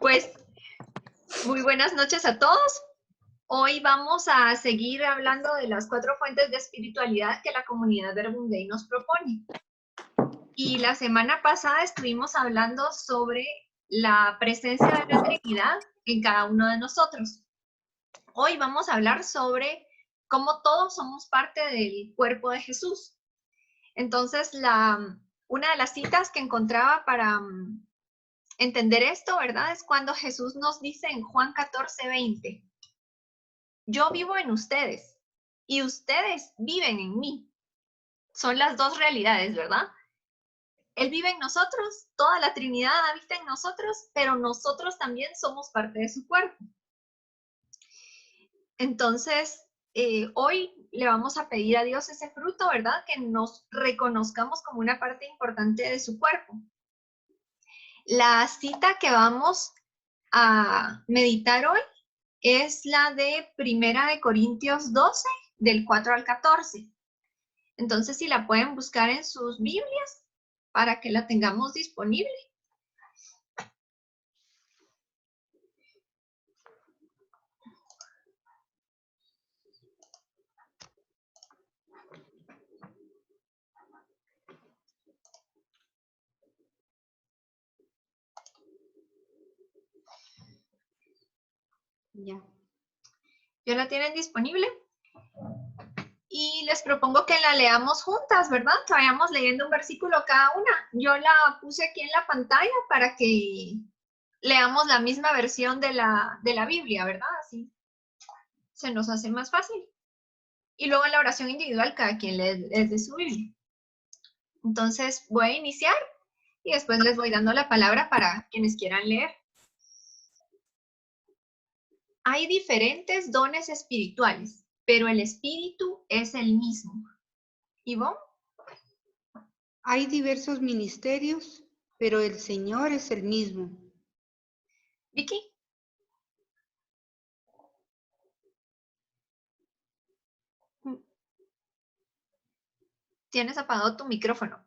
Pues muy buenas noches a todos. Hoy vamos a seguir hablando de las 4 fuentes de espiritualidad que la comunidad Verbum Dei nos propone. Y la semana pasada estuvimos hablando sobre la presencia de la Trinidad en cada uno de nosotros. Hoy vamos a hablar sobre cómo todos somos parte del cuerpo de Jesús. Entonces, una de las citas que encontraba para entender esto, ¿verdad? Es cuando Jesús nos dice en Juan 14:20, yo vivo en ustedes y ustedes viven en mí. Son las dos realidades, ¿verdad? Él vive en nosotros, toda la Trinidad habita en nosotros, pero nosotros también somos parte de su cuerpo. Entonces, hoy le vamos a pedir a Dios ese fruto, ¿verdad? Que nos reconozcamos como una parte importante de su cuerpo. La cita que vamos a meditar hoy es la de Primera de Corintios 12, del 4 al 14. Entonces, si la pueden buscar en sus Biblias para que la tengamos disponible. Ya. ¿Ya la tienen disponible? Y les propongo que la leamos juntas, ¿verdad? Que vayamos leyendo un versículo cada una. Yo la puse aquí en la pantalla para que leamos la misma versión de la Biblia, ¿verdad? Así se nos hace más fácil. Y luego en la oración individual, cada quien lee desde su Biblia. Entonces, voy a iniciar y después les voy dando la palabra para quienes quieran leer. Hay diferentes dones espirituales, pero el espíritu es el mismo. ¿Ivonne? Hay diversos ministerios, pero el Señor es el mismo. ¿Vicky? Tienes apagado tu micrófono.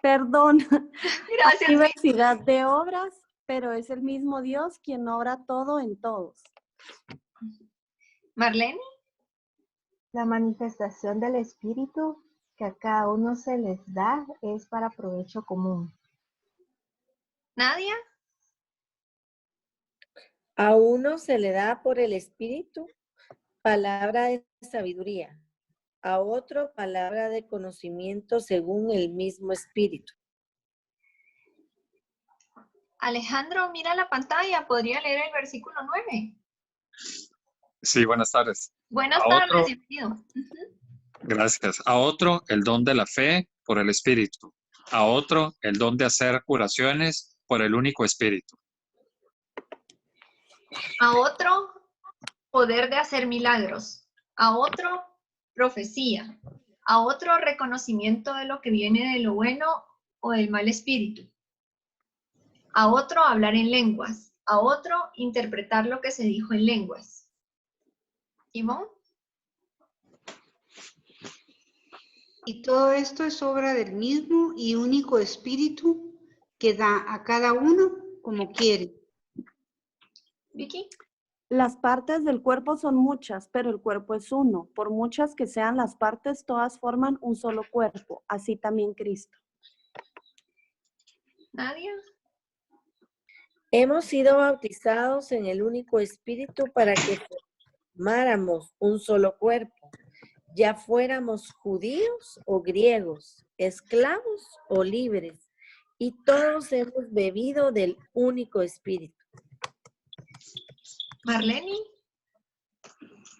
Perdón. Gracias, Hay Vicky. diversidad de obras, pero es el mismo Dios quien obra todo en todos. Marlene. La manifestación del Espíritu que a cada uno se les da es para provecho común. Nadia. A uno se le da por el Espíritu palabra de sabiduría, a otro palabra de conocimiento según el mismo Espíritu. Alejandro, mira la pantalla, podría leer el versículo 9. Sí, buenas tardes. Buenas tardes, bienvenido. Gracias. A otro, el don de la fe por el Espíritu. A otro, el don de hacer curaciones por el único Espíritu. A otro, poder de hacer milagros. A otro, profecía. A otro, reconocimiento de lo que viene de lo bueno o del mal espíritu. A otro, hablar en lenguas. A otro, interpretar lo que se dijo en lenguas. ¿Ivonne? Y todo esto es obra del mismo y único Espíritu que da a cada uno como quiere. ¿Vicky? Las partes del cuerpo son muchas, pero el cuerpo es uno. Por muchas que sean las partes, todas forman un solo cuerpo. Así también Cristo. ¿Nadia? Hemos sido bautizados en el único Espíritu para que formáramos un solo cuerpo, ya fuéramos judíos o griegos, esclavos o libres, y todos hemos bebido del único Espíritu. ¿Marlene?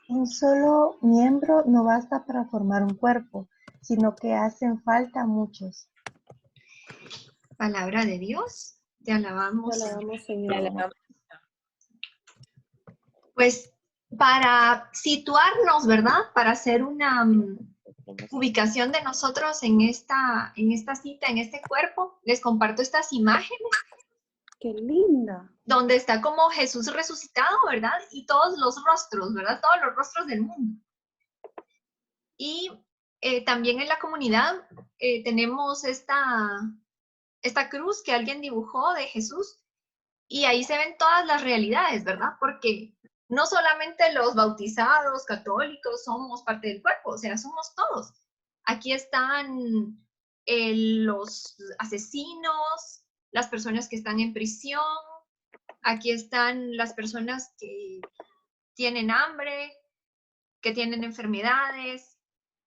Un solo miembro no basta para formar un cuerpo, sino que hacen falta muchos. Palabra de Dios, te alabamos. Te alabamos, Señor. Te alabamos. Pues para situarnos, ¿verdad? Para hacer una ubicación de nosotros en esta cita, en este cuerpo, les comparto estas imágenes. ¡Qué linda! Donde está como Jesús resucitado, ¿verdad? Y todos los rostros, ¿verdad? Todos los rostros del mundo. Y también en la comunidad tenemos esta cruz que alguien dibujó de Jesús Y ahí se ven todas las realidades, ¿verdad? Porque no solamente los bautizados, católicos, somos parte del cuerpo, o sea, somos todos. Aquí están los asesinos, las personas que están en prisión, aquí están las personas que tienen hambre, que tienen enfermedades,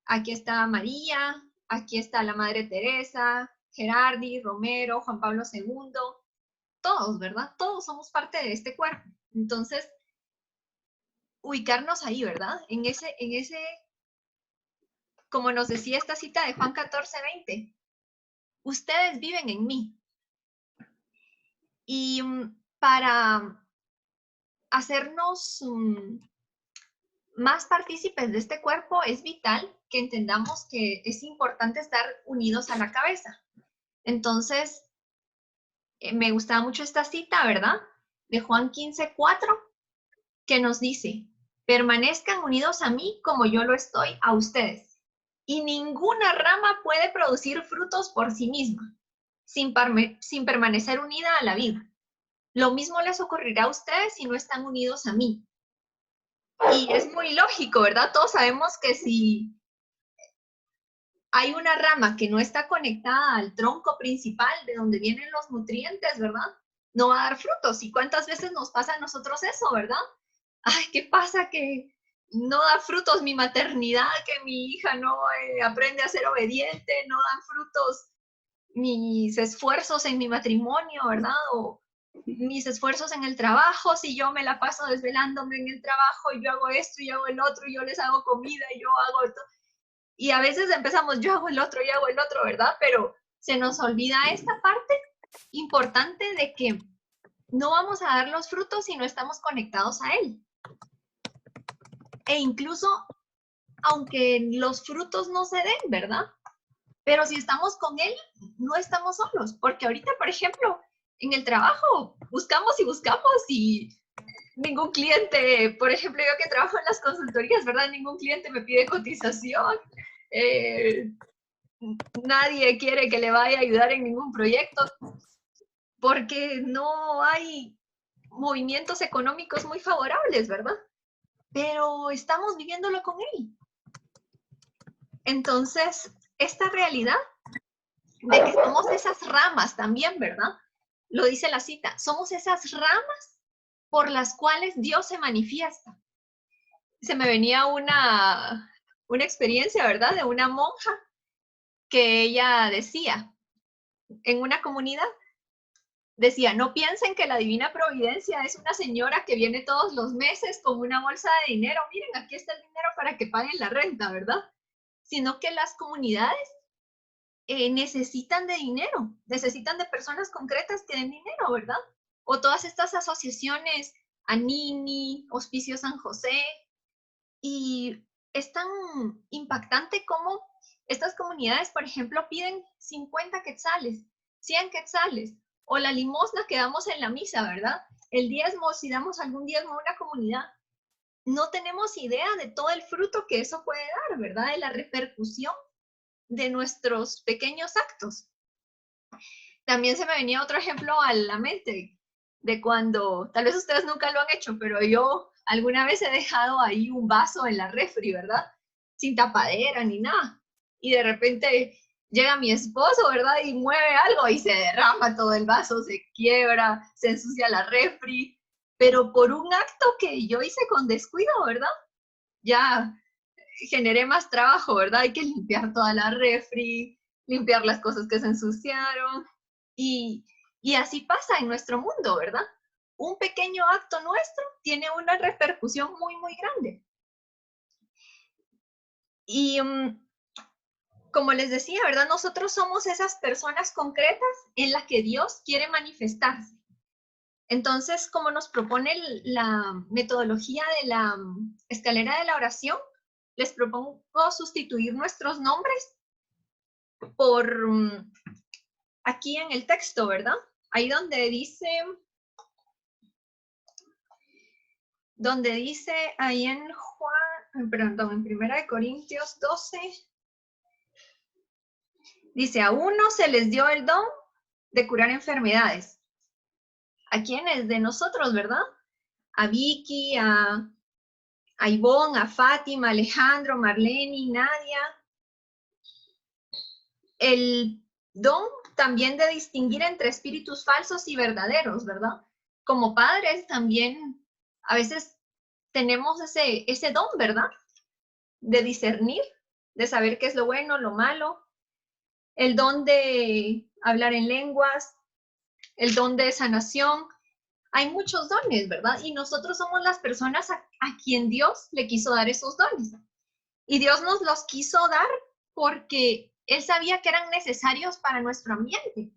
aquí está María, aquí está la Madre Teresa, Gerardi, Romero, Juan Pablo II, todos, ¿verdad? Todos somos parte de este cuerpo. Entonces, ubicarnos ahí, ¿verdad? En ese, como nos decía esta cita de Juan 14:20, ustedes viven en mí. Y para hacernos más partícipes de este cuerpo, es vital que entendamos que es importante estar unidos a la cabeza. Entonces, me gustaba mucho esta cita, ¿verdad? De Juan 15:4, que nos dice, permanezcan unidos a mí como yo lo estoy a ustedes. Y ninguna rama puede producir frutos por sí misma, sin permanecer unida a la vid. Lo mismo les ocurrirá a ustedes si no están unidos a mí. Y es muy lógico, ¿verdad? Todos sabemos que si hay una rama que no está conectada al tronco principal de donde vienen los nutrientes, ¿verdad? No va a dar frutos. ¿Y cuántas veces nos pasa a nosotros eso, verdad? Ay, ¿qué pasa que no da frutos mi maternidad, que mi hija no aprende a ser obediente, no dan frutos mis esfuerzos en mi matrimonio, ¿verdad? O mis esfuerzos en el trabajo, si yo me la paso desvelándome en el trabajo, y yo hago esto y hago el otro, y yo les hago comida, y yo hago esto. Y a veces empezamos, yo hago el otro, y hago el otro, ¿verdad? Pero se nos olvida esta parte importante de que no vamos a dar los frutos si no estamos conectados a Él. E incluso, aunque los frutos no se den, ¿verdad? Pero si estamos con Él, no estamos solos. Porque ahorita, por ejemplo, en el trabajo, buscamos y ningún cliente, por ejemplo, yo que trabajo en las consultorías, ¿verdad? Ningún cliente me pide cotización. Nadie quiere que le vaya a ayudar en ningún proyecto porque no hay movimientos económicos muy favorables, ¿verdad? Pero estamos viviéndolo con Él. Entonces, esta realidad de que somos esas ramas también, ¿verdad? Lo dice la cita, somos esas ramas por las cuales Dios se manifiesta. Se me venía una experiencia, ¿verdad? De una monja que ella decía, en una comunidad, decía, no piensen que la divina providencia es una señora que viene todos los meses con una bolsa de dinero. Miren, aquí está el dinero para que paguen la renta, ¿verdad? Sino que las comunidades necesitan de dinero, necesitan de personas concretas que den dinero, ¿verdad? O todas estas asociaciones, Anini, Hospicio San José, y es tan impactante como estas comunidades, por ejemplo, piden 50 quetzales, 100 quetzales, o la limosna que damos en la misa, ¿verdad? El diezmo, si damos algún diezmo a una comunidad, no tenemos idea de todo el fruto que eso puede dar, ¿verdad? De la repercusión de nuestros pequeños actos. También se me venía otro ejemplo a la mente, de cuando, tal vez ustedes nunca lo han hecho, pero yo alguna vez he dejado ahí un vaso en la refri, ¿verdad? Sin tapadera ni nada. Y de repente llega mi esposo, ¿verdad? Y mueve algo y se derrama todo el vaso, se quiebra, se ensucia la refri. Pero por un acto que yo hice con descuido, ¿verdad? Ya generé más trabajo, ¿verdad? Hay que limpiar toda la refri, limpiar las cosas que se ensuciaron. Y así pasa en nuestro mundo, ¿verdad? Un pequeño acto nuestro tiene una repercusión muy, muy grande. Y como les decía, ¿verdad? Nosotros somos esas personas concretas en las que Dios quiere manifestarse. Entonces, como nos propone la metodología de la escalera de la oración, les propongo sustituir nuestros nombres por aquí en el texto, ¿verdad? Ahí donde dice, ahí en en 1 Corintios 12, dice, a uno se les dio el don de curar enfermedades, ¿A quiénes de nosotros, verdad? A Vicky, a Ivonne, a Fátima, Alejandro, Marlene, Nadia. El don también de distinguir entre espíritus falsos y verdaderos, ¿verdad? Como padres también a veces tenemos ese don, ¿verdad? De discernir, de saber qué es lo bueno, lo malo. El don de hablar en lenguas, el don de sanación. Hay muchos dones, ¿verdad? Y nosotros somos las personas a quien Dios le quiso dar esos dones. Y Dios nos los quiso dar porque Él sabía que eran necesarios para nuestro ambiente.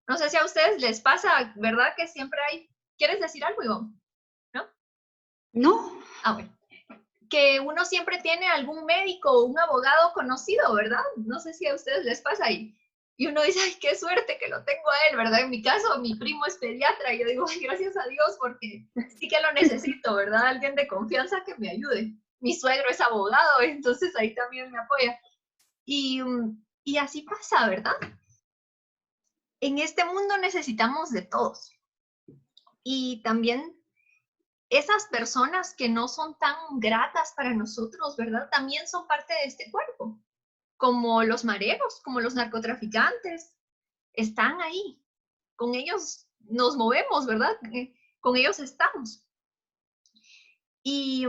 No sé si a ustedes les pasa, ¿verdad? Que siempre hay... ¿Quieres decir algo, Ivonne? ¿No? No, Ah, bueno. Que uno siempre tiene algún médico o un abogado conocido, ¿verdad? No sé si a ustedes les pasa ahí. Y uno dice, ay, qué suerte que lo tengo a él, ¿verdad? En mi caso, mi primo es pediatra y yo digo, ay, gracias a Dios porque sí que lo necesito, ¿verdad? Alguien de confianza que me ayude. Mi suegro es abogado, entonces ahí también me apoya. Y así pasa, ¿verdad? En este mundo necesitamos de todos. Y también esas personas que no son tan gratas para nosotros, ¿verdad? También son parte de este cuerpo, como los mareros, como los narcotraficantes, están ahí. Con ellos nos movemos, ¿verdad? Con ellos estamos. Y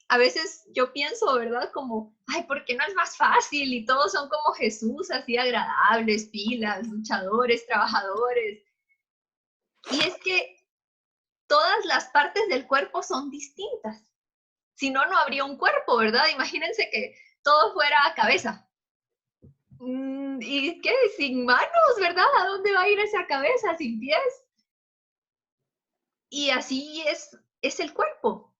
a veces yo pienso, ¿verdad? Como, ay, ¿por qué no es más fácil? Y todos son como Jesús, así agradables, pilas, luchadores, trabajadores. Y es que todas las partes del cuerpo son distintas. Si no, no habría un cuerpo, ¿verdad? Imagínense que todo fuera cabeza. ¿Y qué? Sin manos, ¿verdad? ¿A dónde va a ir esa cabeza? Sin pies. Y así es el cuerpo.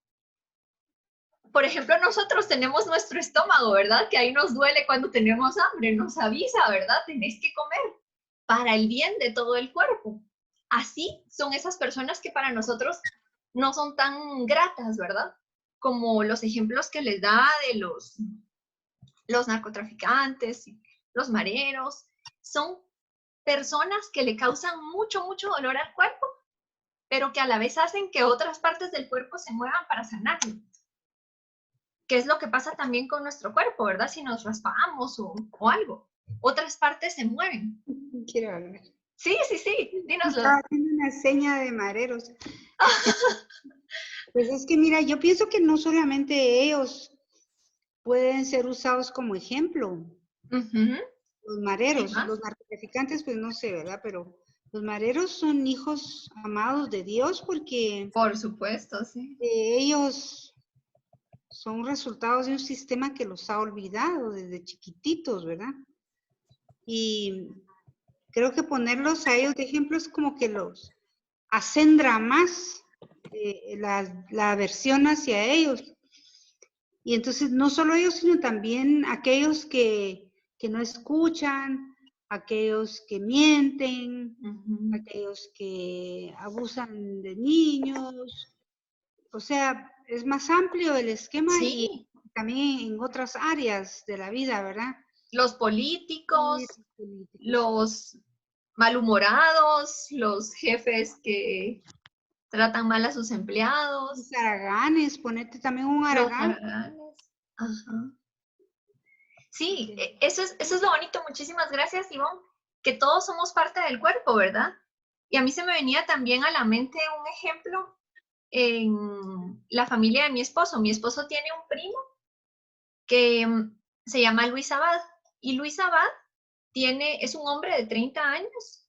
Por ejemplo, nosotros tenemos nuestro estómago, ¿verdad? Que ahí nos duele cuando tenemos hambre, nos avisa, ¿verdad? Tenés que comer para el bien de todo el cuerpo. Así son esas personas que para nosotros no son tan gratas, ¿verdad? Como los ejemplos que les da de los narcotraficantes, los mareros. Son personas que le causan mucho, mucho dolor al cuerpo, pero que a la vez hacen que otras partes del cuerpo se muevan para sanarlo. ¿Qué es lo que pasa también con nuestro cuerpo, verdad? Si nos raspamos o algo, otras partes se mueven. quiero hablar. Sí, dínoslo. Estaba haciendo una seña de mareros. Pues es que mira, yo pienso que no solamente ellos pueden ser usados como ejemplo. Los mareros, los narcotraficantes, pues no sé, ¿verdad? Pero los mareros son hijos amados de Dios porque... Por supuesto, sí. Ellos son resultados de un sistema que los ha olvidado desde chiquititos, ¿verdad? Y creo que ponerlos a ellos de ejemplo es como que los acendra más la aversión hacia ellos. Y entonces no solo ellos, sino también aquellos que no escuchan, aquellos que mienten, aquellos que abusan de niños. O sea, es más amplio el esquema y también en otras áreas de la vida, ¿verdad? Los políticos, los malhumorados, los jefes que tratan mal a sus empleados. Los haraganes, ponete también un haragán. Los haraganes. Ajá. Sí, eso es lo bonito. Muchísimas gracias, Ivonne, que todos somos parte del cuerpo, ¿verdad? Y a mí se me venía también a la mente un ejemplo en la familia de mi esposo. Mi esposo tiene un primo que se llama Luis Abad. Y Luis Abad es un hombre de 30 años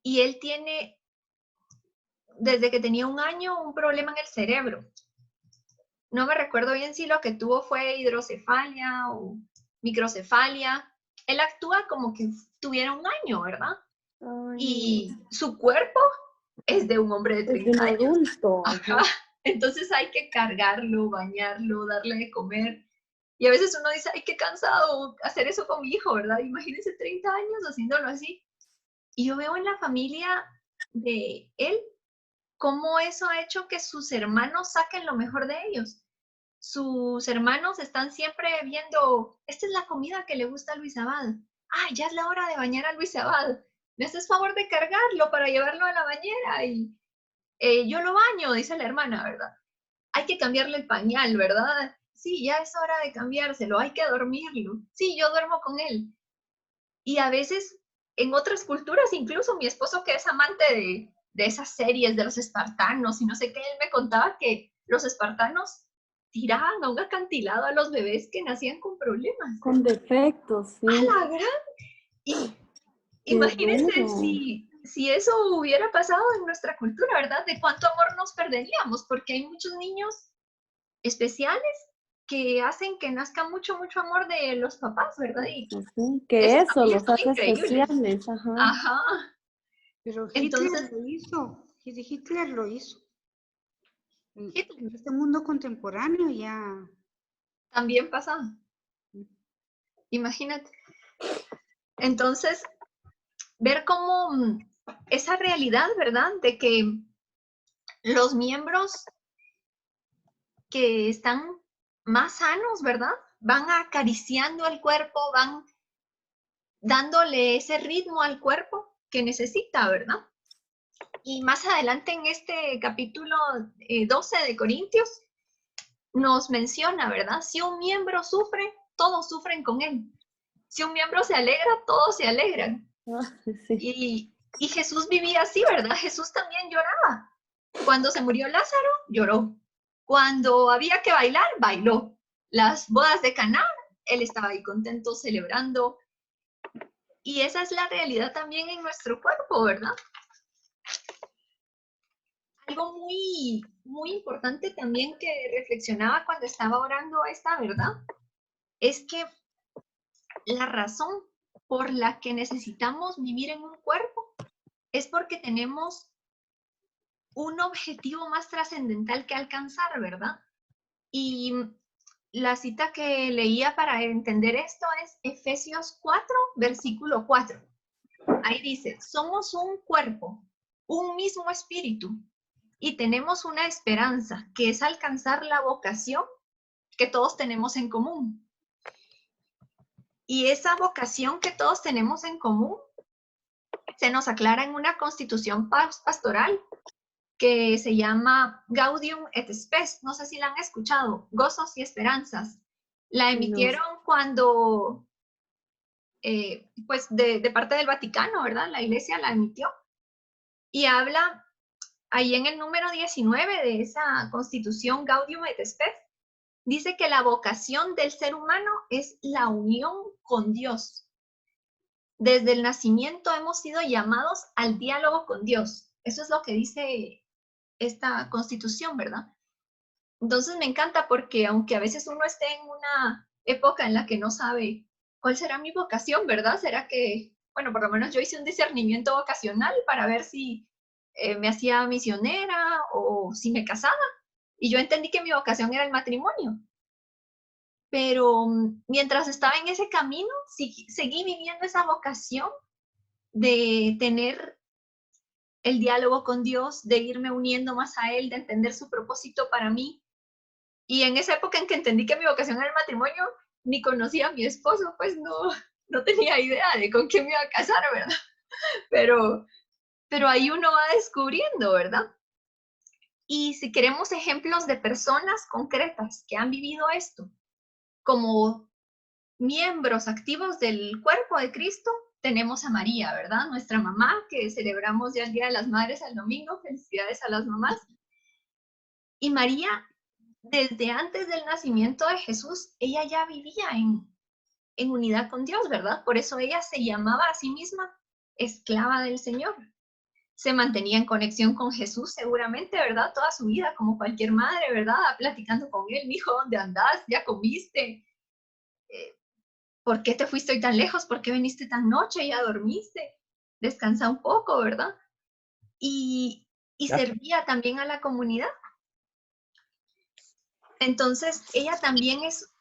y él tiene, desde que tenía un año, un problema en el cerebro. No me recuerdo bien si lo que tuvo fue hidrocefalia o microcefalia. Él actúa como que tuviera un año, ¿verdad? Ay, y su cuerpo es de un hombre de 30 años. Adulto. Ajá. Entonces hay que cargarlo, bañarlo, darle de comer. Y a veces uno dice, ay, qué cansado hacer eso con mi hijo, ¿verdad? Imagínense 30 años haciéndolo así. Y yo veo en la familia de él cómo eso ha hecho que sus hermanos saquen lo mejor de ellos. Sus hermanos están siempre viendo, esta es la comida que le gusta a Luis Abad. Ah, ya es la hora de bañar a Luis Abad. ¿me haces favor de cargarlo para llevarlo a la bañera? Y yo lo baño, dice la hermana, ¿verdad? Hay que cambiarle el pañal, ¿verdad? Sí, ya es hora de cambiárselo, hay que dormirlo. Sí, yo duermo con él. Y a veces, en otras culturas, incluso mi esposo, que es amante de esas series de los espartanos y no sé qué, él me contaba que los espartanos tiraban a un acantilado a los bebés que nacían con problemas. Con defectos, sí. ¡A la gran! Y imagínense duro. si eso hubiera pasado en nuestra cultura, ¿verdad? De cuánto amor nos perderíamos, porque hay muchos niños especiales que hacen que nazca mucho, mucho amor de los papás, ¿verdad? Y Sí, que esos eso niños los son hace increíbles. especiales. Ajá. Ajá. Pero Entonces, Hitler lo hizo. Hitler lo hizo. En Hitler este mundo contemporáneo ya. también pasa. Imagínate. Entonces, ver cómo esa realidad, ¿verdad? De que los miembros que están más sanos, ¿verdad? Van acariciando al cuerpo, van dándole ese ritmo al cuerpo que necesita, ¿verdad? Y más adelante en este capítulo 12 de Corintios nos menciona, ¿verdad? Si un miembro sufre, todos sufren con él. Si un miembro se alegra, todos se alegran. Sí. Y Jesús vivía así, ¿verdad? Jesús también lloraba. Cuando se murió Lázaro, lloró. Cuando había que bailar, bailó. Las bodas de Caná, él estaba ahí contento, celebrando. Y esa es la realidad también en nuestro cuerpo, ¿verdad? Algo muy, muy importante también que reflexionaba cuando estaba orando esta verdad, es que la razón por la que necesitamos vivir en un cuerpo es porque tenemos un objetivo más trascendental que alcanzar, ¿verdad? Y la cita que leía para entender esto es Efesios 4, versículo 4. Ahí dice, somos un cuerpo, un mismo espíritu, y tenemos una esperanza, que es alcanzar la vocación que todos tenemos en común. Y esa vocación que todos tenemos en común se nos aclara en una constitución pastoral que se llama Gaudium et Spes. No sé si la han escuchado, Gozos y Esperanzas. La emitieron cuando, pues de parte del Vaticano, ¿verdad? La Iglesia la emitió. Y habla ahí en el número 19 de esa constitución Gaudium et Spes, dice que la vocación del ser humano es la unión con Dios. Desde el nacimiento hemos sido llamados al diálogo con Dios. Eso es lo que dice esta constitución, ¿verdad? Entonces me encanta porque aunque a veces uno esté en una época en la que no sabe cuál será mi vocación, ¿verdad? ¿Será que, bueno, por lo menos yo hice un discernimiento vocacional para ver si me hacía misionera o si me casaba? Y yo entendí que mi vocación era el matrimonio. Pero mientras estaba en ese camino, seguí viviendo esa vocación de tener el diálogo con Dios, de irme uniendo más a Él, de entender su propósito para mí. Y en esa época en que entendí que mi vocación era el matrimonio, ni conocía a mi esposo, pues no tenía idea de con quién me iba a casar, ¿verdad? Pero ahí uno va descubriendo, ¿verdad? Y si queremos ejemplos de personas concretas que han vivido esto, como miembros activos del cuerpo de Cristo, tenemos a María, ¿verdad? Nuestra mamá, que celebramos ya el Día de las Madres el domingo. Felicidades a las mamás. Y María, desde antes del nacimiento de Jesús, ella ya vivía en unidad con Dios, ¿verdad? Por eso ella se llamaba a sí misma esclava del Señor. Se mantenía en conexión con Jesús seguramente, ¿verdad? Toda su vida, como cualquier madre, ¿verdad? Platicando con él, mijo, ¿dónde andás? ¿Ya comiste? ¿Por qué te fuiste hoy tan lejos? ¿Por qué viniste tan noche? ¿Ya dormiste? Descansa un poco, ¿verdad? Y servía también a la comunidad. Entonces, ella también es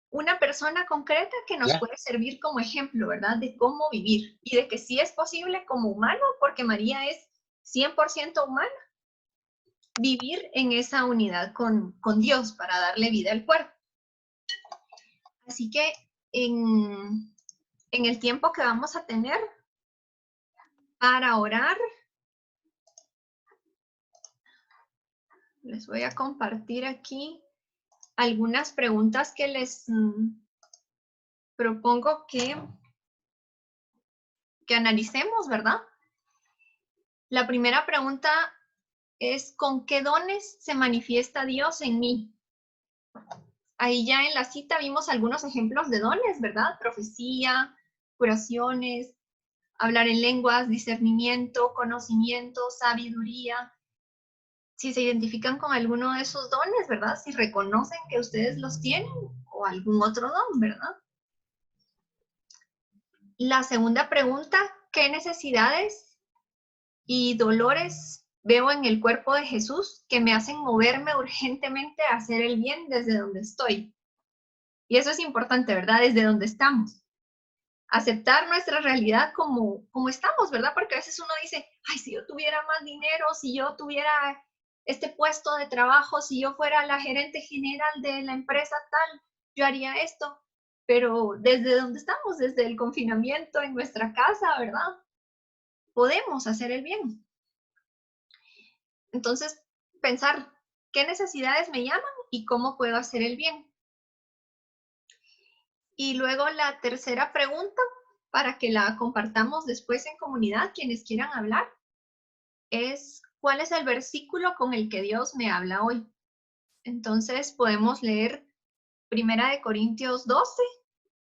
una persona concreta que nos puede servir como ejemplo, ¿verdad? De cómo vivir y de que sí es posible como humano, porque María es 100% humana, vivir en esa unidad con Dios para darle vida al cuerpo. Así que en el tiempo que vamos a tener, Para orar, les voy a compartir aquí algunas preguntas que les propongo que analicemos, ¿verdad? La primera pregunta es, ¿con qué dones se manifiesta Dios en mí? Ahí ya en la cita vimos algunos ejemplos de dones, ¿verdad? Profecía, curaciones, hablar en lenguas, discernimiento, conocimiento, sabiduría. Si se identifican con alguno de esos dones, ¿verdad? Si reconocen que ustedes los tienen o algún otro don, ¿verdad? La segunda pregunta, ¿qué necesidades y dolores veo en el cuerpo de Jesús que me hacen moverme urgentemente a hacer el bien desde donde estoy? Y eso es importante, ¿verdad? Desde donde estamos. Aceptar nuestra realidad como estamos, ¿verdad? Porque a veces uno dice, ay, si yo tuviera más dinero, si yo tuviera este puesto de trabajo, si yo fuera la gerente general de la empresa tal, yo haría esto. Pero desde donde estamos, desde el confinamiento en nuestra casa, ¿verdad? Podemos hacer el bien. Entonces, pensar qué necesidades me llaman y cómo puedo hacer el bien. Y luego la tercera pregunta, para que la compartamos después en comunidad, quienes quieran hablar, es ¿cuál es el versículo con el que Dios me habla hoy? Entonces podemos leer 1 Corintios 12.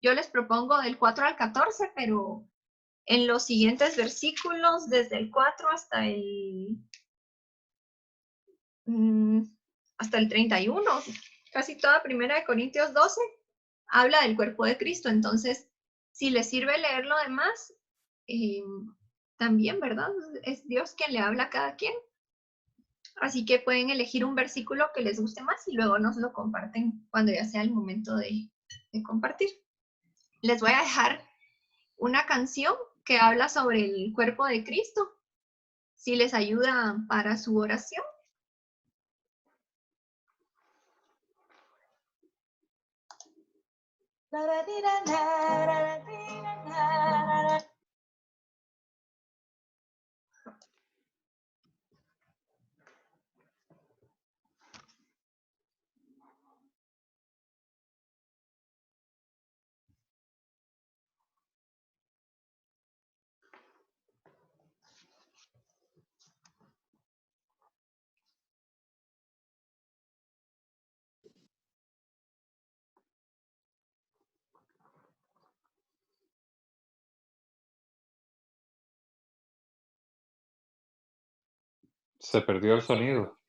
Yo les propongo del 4 al 14, pero en los siguientes versículos, desde el 4 hasta el 31, casi toda 1 Corintios 12 habla del cuerpo de Cristo. Entonces, si les sirve leer lo demás, también, ¿verdad? Es Dios quien le habla a cada quien. Así que pueden elegir un versículo que les guste más y luego nos lo comparten cuando ya sea el momento de compartir. Les voy a dejar una canción que habla sobre el cuerpo de Cristo, si les ayuda para su oración. Se perdió el sonido.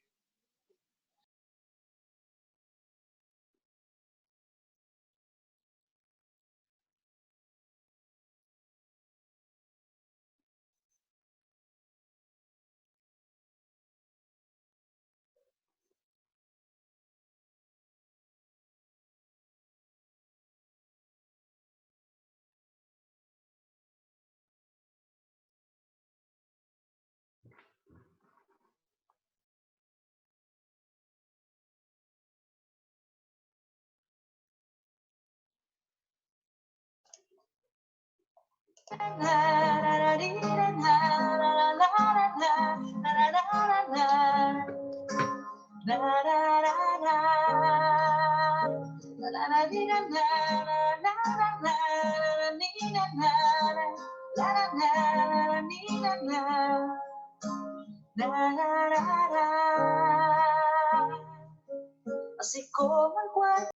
Así como el cuerpo